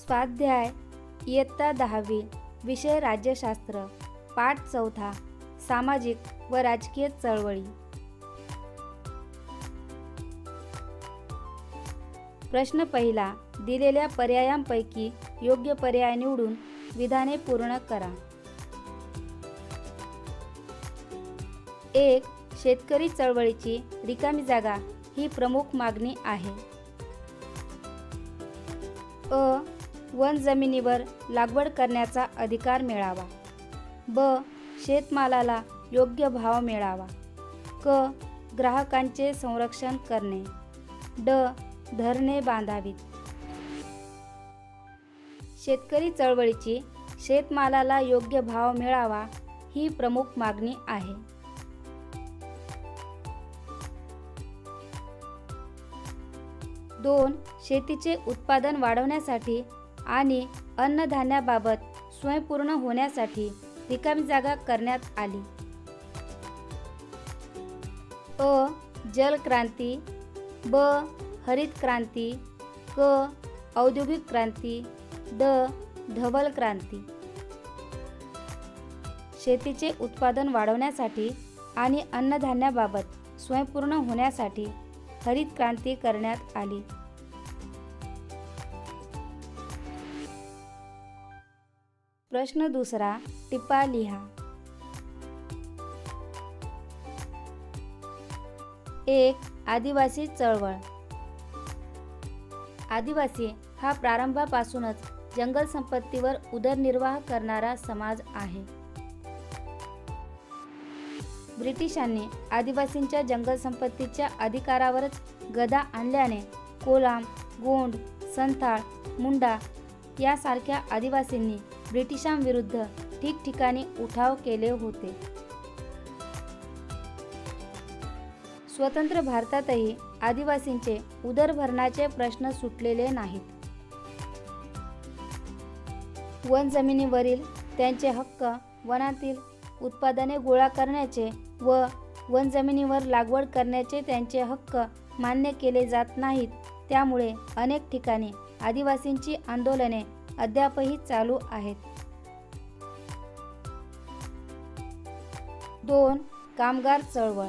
स्वाध्याय इयत्ता 10वी विषय राज्यशास्त्र पाठ 4 सामाजिक व राजकीय चळवळी। प्रश्न पहिला, दिलेल्या पर्यायांपैकी योग्य पर्याय निवडून विधाने पूर्ण करा। 1. शेतकरी चळवळीची रिकामी जागा ही प्रमुख मागणी आहे। अ. वन जमिनीवर लागवड करण्याचा अधिकार मिळावा। ब. शेतमालाला योग्य भाव मिळावा। क. ग्राहकांचे संरक्षण करणे। ड. धरणे बांधावीत। शेतकरी चळवळीची शेतमालाला योग्य भाव मिळावा ही प्रमुख मागणी आहे। 2. शेतीचे उत्पादन वाढवण्यासाठी आणि अन्नधान्याबाबत स्वयंपूर्ण होण्यासाठी रिकामी जागा करण्यात आली। अ. जलक्रांती। ब. हरित क्रांती। क. औद्योगिक क्रांती। ड. धवल क्रांती। शेतीचे उत्पादन वाढवण्यासाठी आणि अन्नधान्याबाबत स्वयंपूर्ण होण्यासाठी हरित क्रांती करण्यात आली। प्रश्न दुसरा, टिपा लिहा। 1. आदिवासी चळवळ। आदिवासी हा प्रारंभापासूनच जंगल संपत्तीवर उदरनिर्वाह करणारा समाज आहे। ब्रिटिशांनी आदिवासींच्या जंगल संपत्तीच्या अधिकारावरच गदा आणल्याने कोलाम, गोंड, संथाळ, मुंडा यासारख्या आदिवासींनी ब्रिटिशांविरुद्ध ठिकठिकाणी उठाव केले होते। स्वतंत्र भारतातही आदिवासींचे उदरभरणाचे प्रश्न सुटलेले नाहीत। वन जमिनीवरील त्यांचे हक्क, वनातील उत्पादने गोळा करण्याचे व वन जमिनीवर लागवड करण्याचे त्यांचे हक्क मान्य केले जात नाहीत। त्यामुळे अनेक ठिकाणी आदिवासींची आंदोलने अद्यापही चालू आहेत। 2. कामगार चळवळ।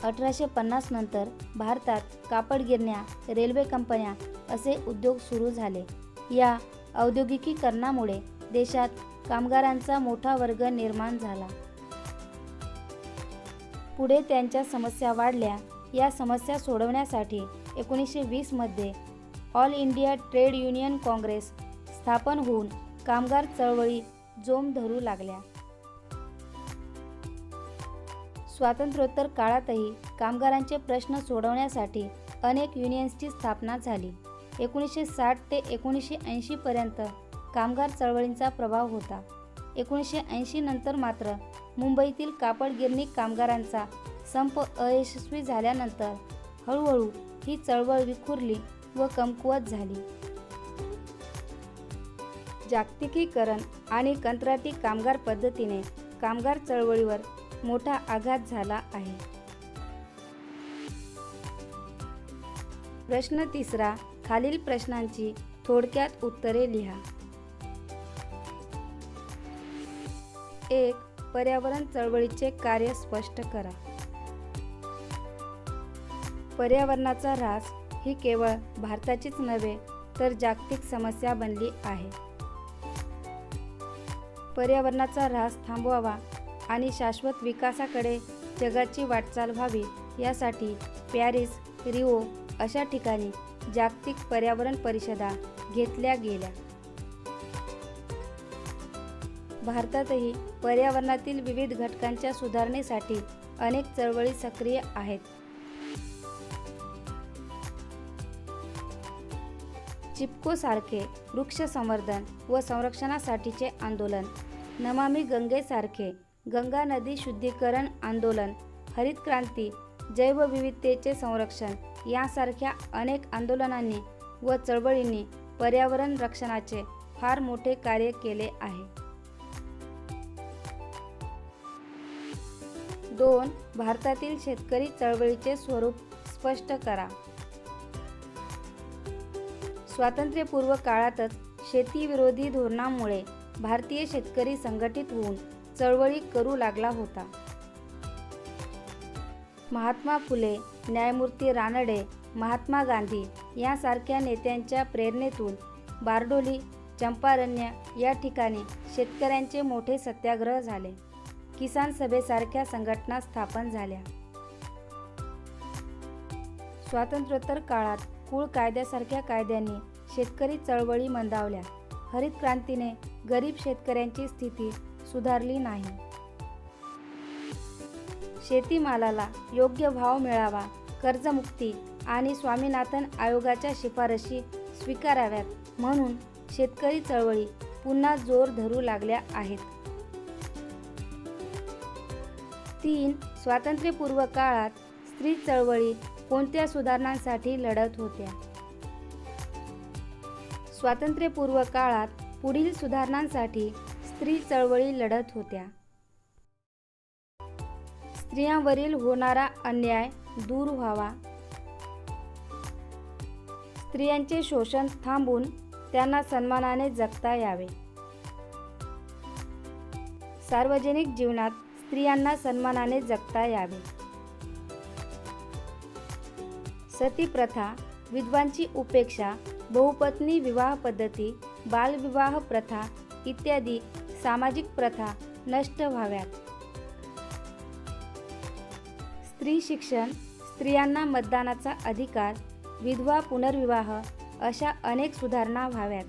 1850 नंतर भारतात कापड गिरण्या, रेल्वे कंपन्या असे उद्योग सुरू झाले। या औद्योगिकीकरणामुळे देशात कामगारांचा मोठा वर्ग निर्माण झाला। पुढे त्यांच्या समस्या वाढल्या। या समस्या सोडवण्यासाठी 1920 मध्ये all India trade union Congress स्थापन होऊन कामगार चळवळी जोम धरू लागल्या। स्वातंत्र्योत्तर काळातही कामगारांचे प्रश्न सोडवण्यासाठी अनेक युनियन्सची स्थापना झाली। 1960 ते 1980 पर्यंत कामगार चळवळींचा प्रभाव होता। 1980 नंतर मात्र मुंबईतील कापड गिरणी कामगारांचा संप अयशस्वी झाल्यानंतर हळूहळू ही चळवळ विखुरली व कमकुवत झाली। जागतिकीकरण आणि कंत्राटी कामगार पद्धतीने कामगार चळवळीवर मोठा आघात झाला आहे। प्रश्न तिसरा, खालील प्रश्नांची थोडक्यात उत्तरे लिहा। 1. पर्यावरण चळवळीचे कार्य स्पष्ट करा। पर्यावरणाचा ऱ्हास ही केवळ भारताचीच नव्हे तर जागतिक समस्या बनली आहे। पर्यावरणाचा ऱ्हास थांबवावा आणि शाश्वत विकासाकडे जगाची वाटचाल व्हावी यासाठी पॅरिस, रिओ अशा ठिकाणी जागतिक पर्यावरण परिषदा घेतल्या गेल्या। भारतातही पर्यावरणातील विविध घटकांच्या सुधारणेसाठी अनेक चळवळी सक्रिय आहेत। चिपको सारखे वृक्ष संवर्धन व संरक्षणासाठीचे आंदोलन, नमामि गंगेसारखे गंगा नदी शुद्धीकरण आंदोलन, हरित क्रांती, जैवविविधतेचे संरक्षण यासारख्या अनेक आंदोलनांनी व चळवळींनी पर्यावरण रक्षणाचे फार मोठे कार्य केले आहे। 2. भारतातील शेतकरी चळवळीचे स्वरूप स्पष्ट करा। स्वातंत्र्यपूर्व काळातच शेतीविरोधी धोरणामुळे भारतीय शेतकरी संघटित होऊन चळवळी करू लागला होता. महात्मा फुले, न्यायमूर्ती रानडे, महात्मा गांधी यांसारख्या नेत्यांच्या प्रेरणेतून बारडोली, चंपारण्य या ठिकाणी शेतकऱ्यांचे मोठे सत्याग्रह झाले. किसान सभेसारख्या संघटना स्थापन झाल्या. स्वातंत्र्योत्तर काळात कुळ कायद्यासारख्या कायद्यांनी शेतकरी चळवळी मंदावल्या. हरित क्रांतीने गरीब शेतकऱ्यांची स्थिती सुधारली नाही. शेतीमालाला योग्य भाव मिळावा, कर्जमुक्ती आणि स्वामीनाथन आयोगाच्या शिफारशी स्वीकाराव्यात म्हणून शेतकरी चळवळी पुन्हा जोर धरू लागल्या आहेत. 3. स्वातंत्र्यपूर्व काळात स्त्री चळवळी कोणत्या सुधारणांसाठी लढत होत्या? स्वातंत्र्यपूर्व काळात पुढील सुधारणांसाठी स्त्री चळवळी लढत होत्या. स्त्रियांवरील होणारा अन्याय दूर व्हावा, स्त्रियांचे शोषण थांबून त्यांना सन्मानाने जगता यावे, सार्वजनिक जीवनात स्त्रियांना सन्मानाने जगता यावे, सती प्रथा, विधवांची उपेक्षा, बहुपत्नी विवाह पद्धती, बालविवाह प्रथा इत्यादी सामाजिक प्रथा नष्ट व्हाव्यात. स्त्री शिक्षण, स्त्रियांना मतदानाचा अधिकार, विधवा पुनर्विवाह अशा अनेक सुधारणा व्हाव्यात.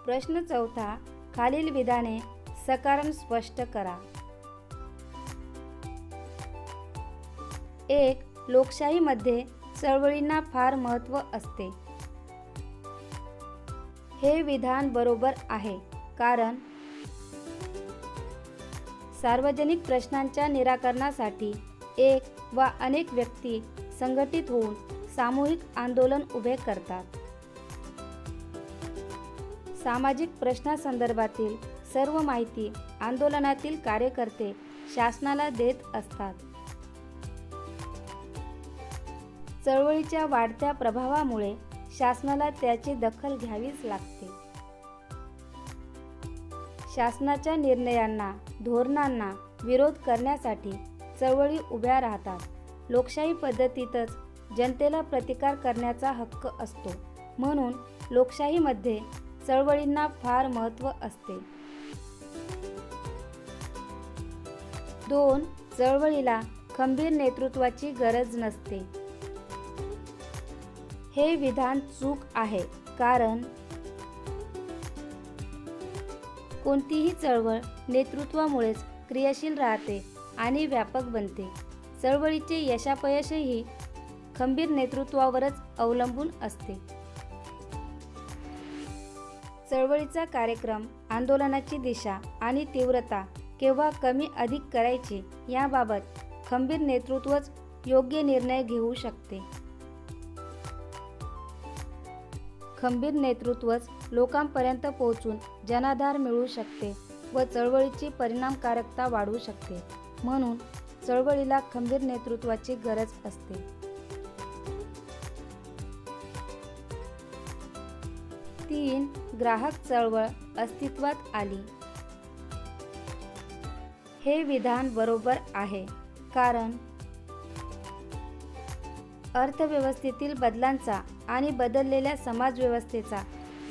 प्रश्न 4. खालील विधाने सकारण स्पष्ट करा. 1. लोकशाहीमध्ये चळवळींना फार महत्त्व असते. हे विधान बरोबर आहे, कारण सार्वजनिक प्रश्नांच्या निराकरणासाठी एक वा अनेक व्यक्ती संघटित होऊन सामूहिक आंदोलन उभे करतात. सामाजिक प्रश्नासंदर्भातील सर्व माहिती आंदोलनातील कार्यकर्ते शासनाला देत असतात. चळवळीच्या वाढत्या प्रभावामुळे शासनाला त्याची दखल घ्यावीच लागते. शासनाच्या निर्णयांना, धोरणांना विरोध करण्यासाठी चळवळी उभ्या राहतात. लोकशाही पद्धतीतच जनतेला प्रतिकार करण्याचा हक्क असतो, म्हणून लोकशाहीमध्ये चळवळींना फार महत्त्व असते. 2. चळवळीला खंबीर नेतृत्वाची गरज नसते. हे विधान चूक आहे, कारण कोणतीही चळवळ नेतृत्वामुळेच क्रियाशील राहते आणि व्यापक बनते. चळवळीचे यशापयशही खंबीर नेतृत्वावरच अवलंबून असते. चळवळीचा कार्यक्रम, आंदोलनाची दिशा आणि तीव्रता केव्हा कमी अधिक करायची याबाबत खंबीर नेतृत्वच योग्य निर्णय घेऊ शकते. खंबीर नेतृत्वच लोकांपर्यंत पोहोचून जनाधार मिळवू शकते व चळवळीची परिणामकारकता वाढवू शकते. म्हणून चळवळीला खंबीर नेतृत्वाची गरज असते. 3. ग्राहक चळवळ अस्तित्वात आली. हे विधान बरोबर आहे, कारण अर्थव्यवस्थेतील बदलांचा आणि बदललेल्या समाजव्यवस्थेचा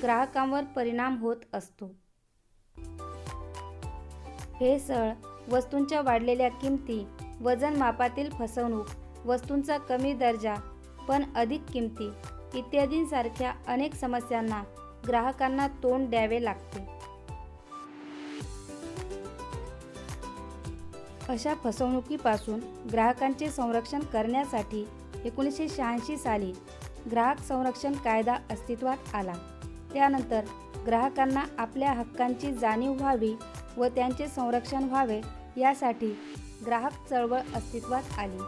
ग्राहकांवर परिणाम होत असतो. भेसळ, वस्तूंच्या वाढलेल्या किमती, वजनमापातील फसवणूक, वस्तूंचा कमी दर्जा पण अधिक किमती इत्यादींसारख्या अनेक समस्यांना ग्राहकांना तोंड द्यावे लागते. अशा फसवणुकीपासून ग्राहकांचे संरक्षण करण्यासाठी 1986 साली ग्राहक संरक्षण कायदा अस्तित्वात आला. त्यानंतर ग्राहकांना आपल्या हक्कांची जाणीव व्हावी व त्यांचे संरक्षण व्हावे यासाठी ग्राहक चळवळ अस्तित्वात आली.